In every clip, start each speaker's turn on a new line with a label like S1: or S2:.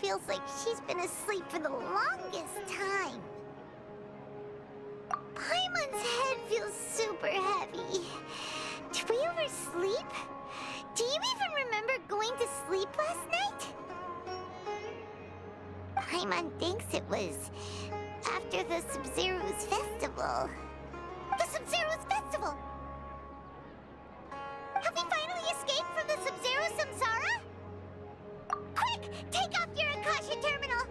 S1: feels like she's been asleep for the longest time. Paimon's head feels super heavy. Did we oversleep? Do you even remember going to sleep last night? Paimon thinks it was after the Sub-Zero's festival. The Sub-Zero's festival! Have we finally escaped from the Sub-Zero samsara? Quick! Take off your Akasha terminal!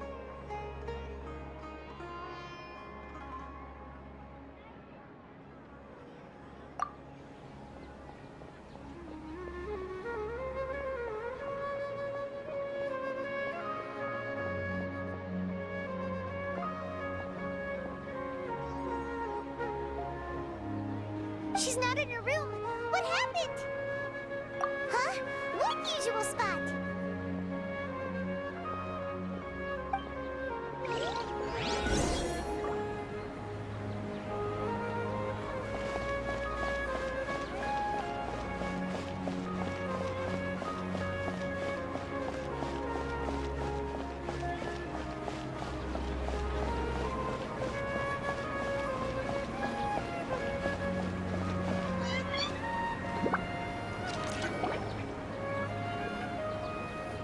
S1: She's not in her room. What happened? Huh? What usual spot?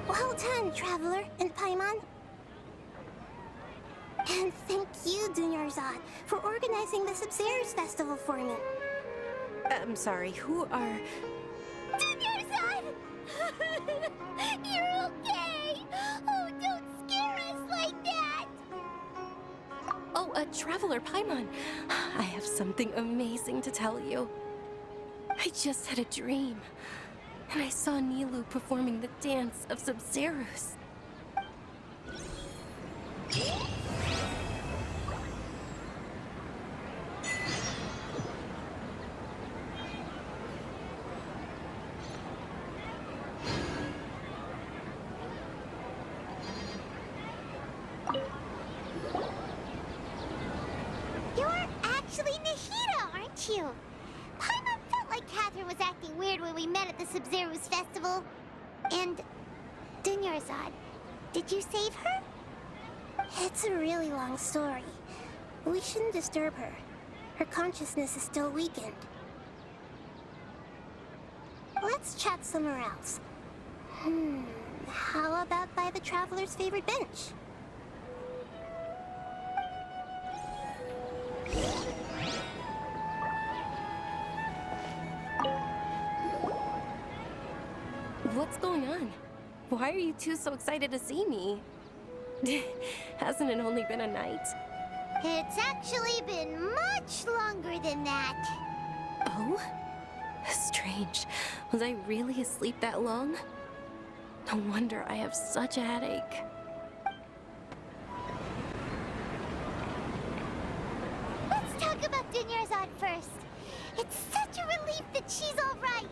S1: Well done, Traveler and Paimon. And thank you, Dunyarzad, for organizing the Sub-Zero's festival for me.
S2: I'm sorry, who are...
S1: Dunyarzad! You're okay! Oh, don't scare us like that!
S2: Oh, Traveler Paimon. I have something amazing to tell you. I just had a dream, and I saw Nilou performing the dance of Sub-Zeros.
S1: You're actually Nahida, aren't you? Paimon felt like Catherine was acting weird when we met at the Sub-Zero's festival. And Dunyarzad, did you save her? It's a really long story. We shouldn't disturb her. Her consciousness is still weakened. Let's chat somewhere else. How about by the Traveler's favorite bench?
S2: What's going on? Why are you two so excited to see me? Hasn't it only been a night?
S1: It's actually been much longer than that.
S2: Oh? Strange. Was I really asleep that long? No wonder I have such a headache.
S1: Let's talk about Dunyarzad first. It's such a relief that she's all right.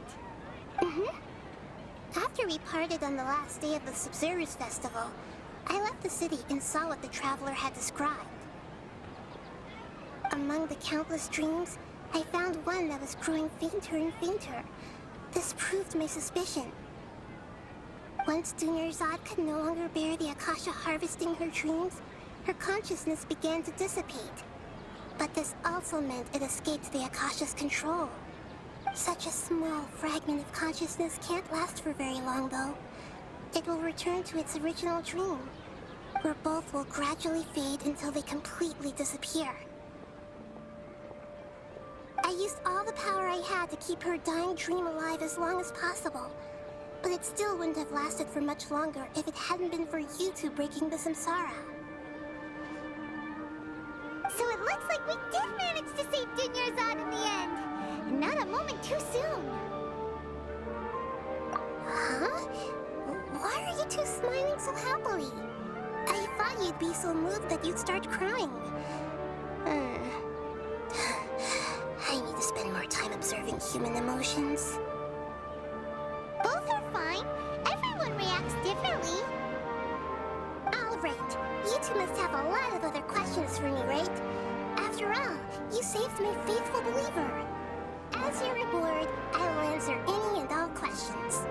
S1: After we parted on the last day of the Sub-Zero's festival, I left the city and saw what the Traveler had described. Among the countless dreams, I found one that was growing fainter and fainter. This proved my suspicion. Once Dunyarzad could no longer bear the Akasha harvesting her dreams, her consciousness began to dissipate. But this also meant it escaped the Akasha's control. Such a small fragment of consciousness can't last for very long, though. It will return to its original dream, where both will gradually fade until they completely disappear. I used all the power I had to keep her dying dream alive as long as possible, but it still wouldn't have lasted for much longer if it hadn't been for you two breaking the samsara. So it looks like we did manage to save Dunyarzad in the end. Not a moment too soon. Huh? Why are you two smiling so happily? I thought you'd be so moved that you'd start crying. I need to spend more time observing human emotions. Both are fine. Everyone reacts differently. All right. You two must have a lot of other questions for me, right? After all, you saved my faithful believer. As your reward, I will answer any and all questions.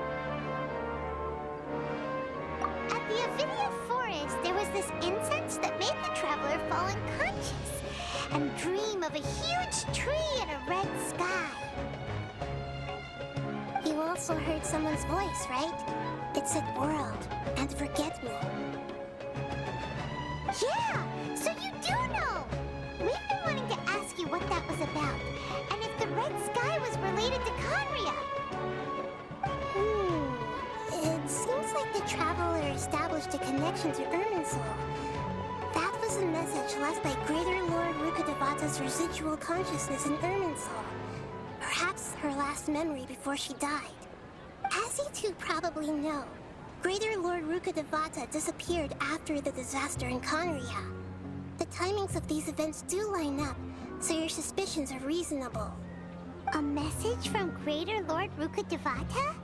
S1: At the Avinia Forest, this incense that made the traveler fall unconscious and dream of a huge tree and a red sky. You also heard someone's voice, right? It said world and forget me. Yeah, so you do know! We've been wanting to ask you what that was about, and if the red sky was related to Conria. It seems like the traveler established a connection to Irminsul. That was a message left by Greater Lord Rukkhadevata's residual consciousness in Irminsul. Perhaps her last memory before she died. As you two probably know, Greater Lord Rukkhadevata disappeared after the disaster in Conria. The timings of these events do line up, so your suspicions are reasonable. A message from Greater Lord Rukkhadevata?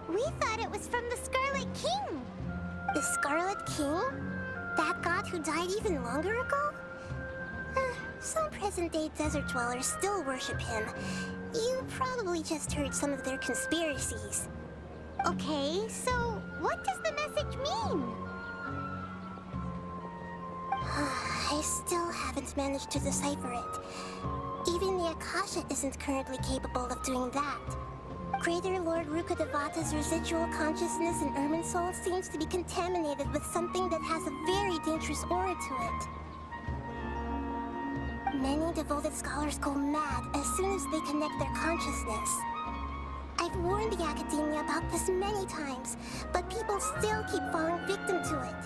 S1: We thought it was from the Scarlet King. The Scarlet King? That god who died even longer ago? Some present-day desert dwellers still worship him. You probably just heard some of their conspiracies. Okay, so what does the message mean? I still haven't managed to decipher it. Even the Akasha isn't currently capable of doing that. Greater Lord Rukkhadevata's residual consciousness in Irminsul seems to be contaminated with something that has a very dangerous aura to it. Many devoted scholars go mad as soon as they connect their consciousness. I've warned the academia about this many times, but people still keep falling victim to it.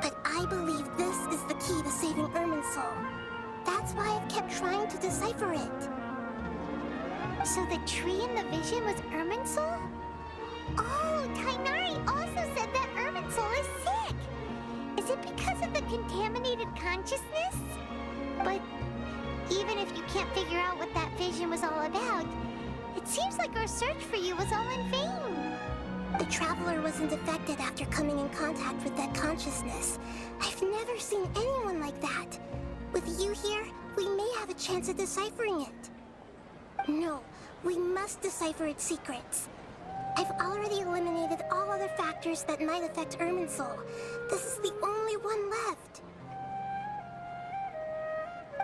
S1: But I believe this is the key to saving Irminsul. That's why I've kept trying to decipher it. So the tree in the vision was Irminsul? Oh, Tainari also said that Irminsul is sick! Is it because of the contaminated consciousness? But even if you can't figure out what that vision was all about, it seems like our search for you was all in vain. The traveler wasn't affected after coming in contact with that consciousness. I've never seen anyone like that. With you here, we may have a chance at deciphering it. No, we must decipher its secrets. I've already eliminated all other factors that might affect Irminsul. This is the only one left.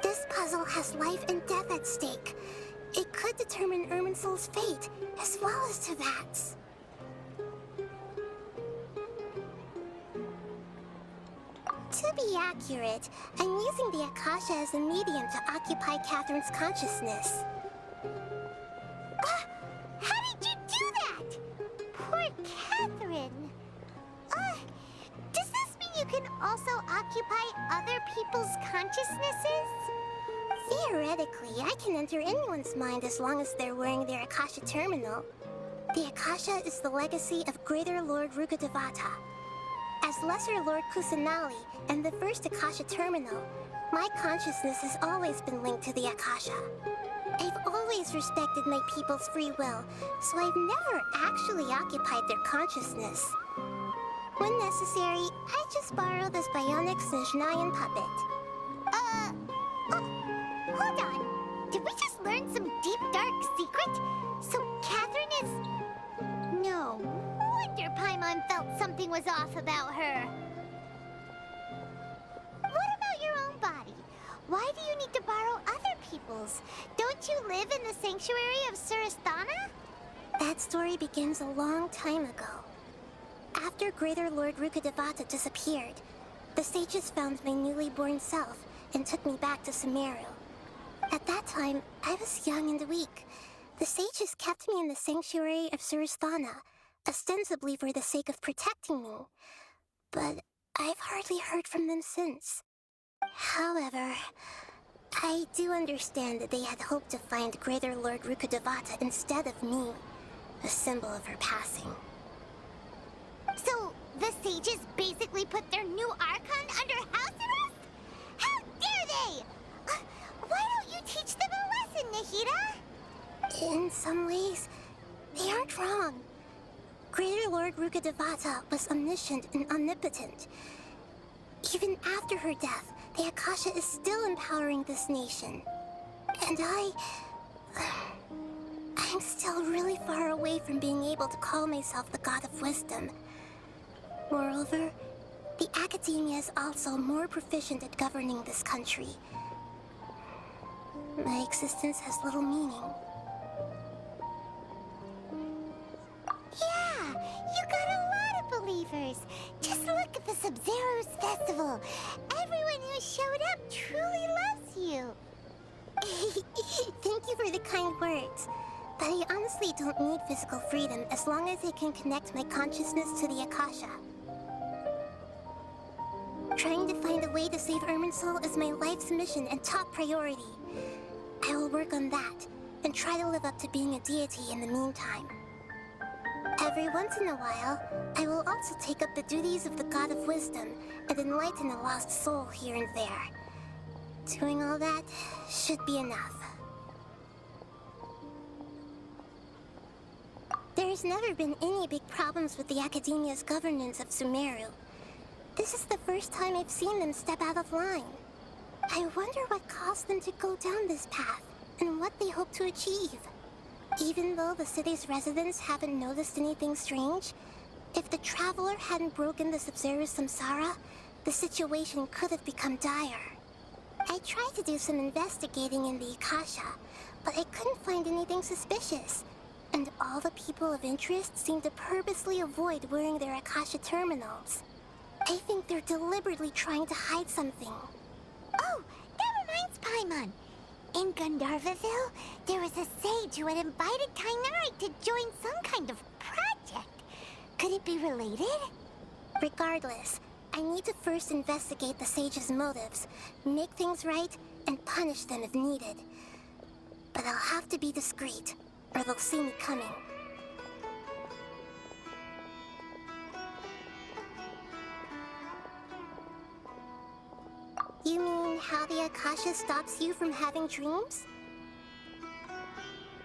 S1: This puzzle has life and death at stake. It could determine Irminsul's fate, as well as Tevat's. To be accurate, I'm using the Akasha as a medium to occupy Catherine's consciousness. How did you do that? Poor Catherine. Does this mean you can also occupy other people's consciousnesses? Theoretically, I can enter anyone's mind as long as they're wearing their Akasha terminal. The Akasha is the legacy of Greater Lord Rukkhadevata. As Lesser Lord Kusanali and the first Akasha terminal, my consciousness has always been linked to the Akasha. I've always respected my people's free will, so I've never actually occupied their consciousness. When necessary, I just borrow this bionic Snezhnayan puppet. Hold on. Did we just learn some deep, dark secret? So Catherine is... No wonder Paimon felt something was off about her. What about your own body? Why do you need to borrow other people's? Don't you live in the sanctuary of Surasthana? That story begins a long time ago. After Greater Lord Rukkhadevata disappeared, the sages found my newly born self and took me back to Sumeru. At that time, I was young and weak. The sages kept me in the sanctuary of Surasthana, ostensibly for the sake of protecting me. But I've hardly heard from them since. However, I do understand that they had hoped to find Greater Lord Rukkhadevata instead of me, a symbol of her passing. So, the sages basically put their new Archon under house arrest? How dare they! Why don't you teach them a lesson, Nahida? In some ways, they aren't wrong. Greater Lord Rukkhadevata was omniscient and omnipotent. Even after her death, the Akasha is still empowering this nation. And I'm still really far away from being able to call myself the God of Wisdom. Moreover, The academia is also more proficient at governing this country. My existence has little meaning.
S3: Yeah, you got a lot of believers. Just look at the Sub-Zero's festival. Everyone who showed up truly loves you.
S1: Thank you for the kind words. But I honestly don't need physical freedom as long as I can connect my consciousness to the Akasha. Trying to find a way to save Irminsul is my life's mission and top priority. I will work on that, and try to live up to being a deity in the meantime. Every once in a while, I will also take up the duties of the God of Wisdom and enlighten a lost soul here and there. Doing all that should be enough. There's never been any big problems with the Academia's governance of Sumeru. This is the first time I've seen them step out of line. I wonder what caused them to go down this path, and what they hope to achieve. Even though the city's residents haven't noticed anything strange, if the Traveler hadn't broken the Sub-Zero samsara, the situation could have become dire. I tried to do some investigating in the Akasha, but I couldn't find anything suspicious. And all the people of interest seem to purposely avoid wearing their Akasha terminals. I think they're deliberately trying to hide something.
S3: Oh, that reminds Paimon. In Gandharvaville, there was a sage who had invited Kainari to join some kind of project. Could it be related?
S1: Regardless, I need to first investigate the sage's motives, make things right, and punish them if needed. But I'll have to be discreet, or they'll see me coming. You mean how the Akasha stops you from having dreams?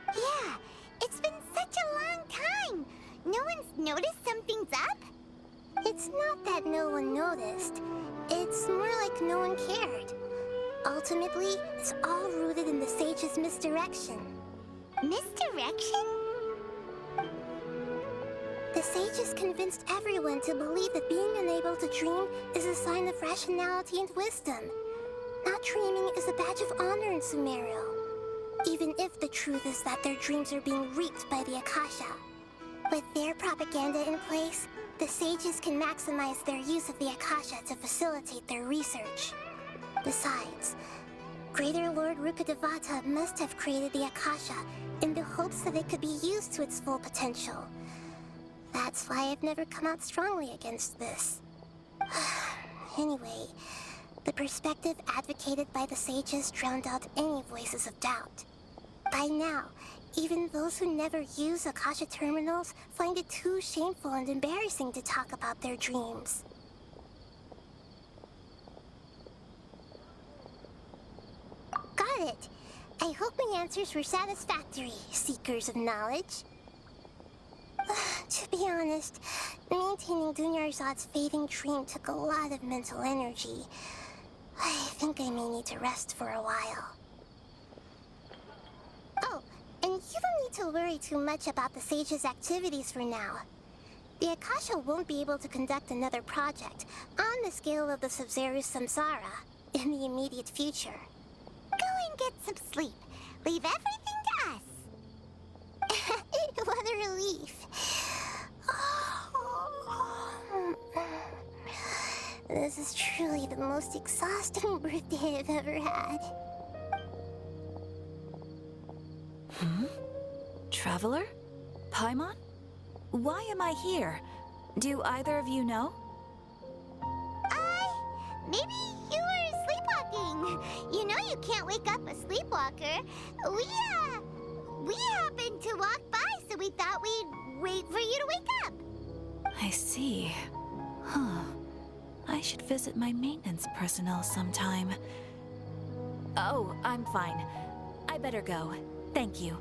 S3: Yeah, it's been such a long time. No one's noticed something's up?
S1: It's not that no one noticed. It's more like no one cared. Ultimately, it's all rooted in the sage's misdirection.
S3: Misdirection?
S1: The sages convinced everyone to believe that being unable to dream is a sign of rationality and wisdom. Not dreaming is a badge of honor in Sumeru, even if the truth is that their dreams are being reaped by the Akasha. With their propaganda in place, the sages can maximize their use of the Akasha to facilitate their research. Besides, Greater Lord Rukkhadevata must have created the Akasha in the hopes that it could be used to its full potential. That's why I've never come out strongly against this. Anyway, the perspective advocated by the sages drowned out any voices of doubt. By now, even those who never use Akasha terminals find it too shameful and embarrassing to talk about their dreams. Got it. I hope my answers were satisfactory, seekers of knowledge. To be honest, maintaining Dunyarzad's fading dream took a lot of mental energy. I think I may need to rest for a while. Oh, and you don't need to worry too much about the sage's activities for now. The Akasha won't be able to conduct another project on the scale of the Sub-Zero samsara in the immediate future.
S3: Go and get some sleep. Leave everything to us.
S1: What a relief. This is truly the most exhausting birthday I've ever had.
S4: Traveler? Paimon? Why am I here? Do either of you know?
S3: Maybe you were sleepwalking. You know you can't wake up a sleepwalker. We happened to walk by, so we thought we'd wait for you to wake up.
S4: I see. Huh. I should visit my maintenance personnel sometime. Oh, I'm fine. I better go. Thank you.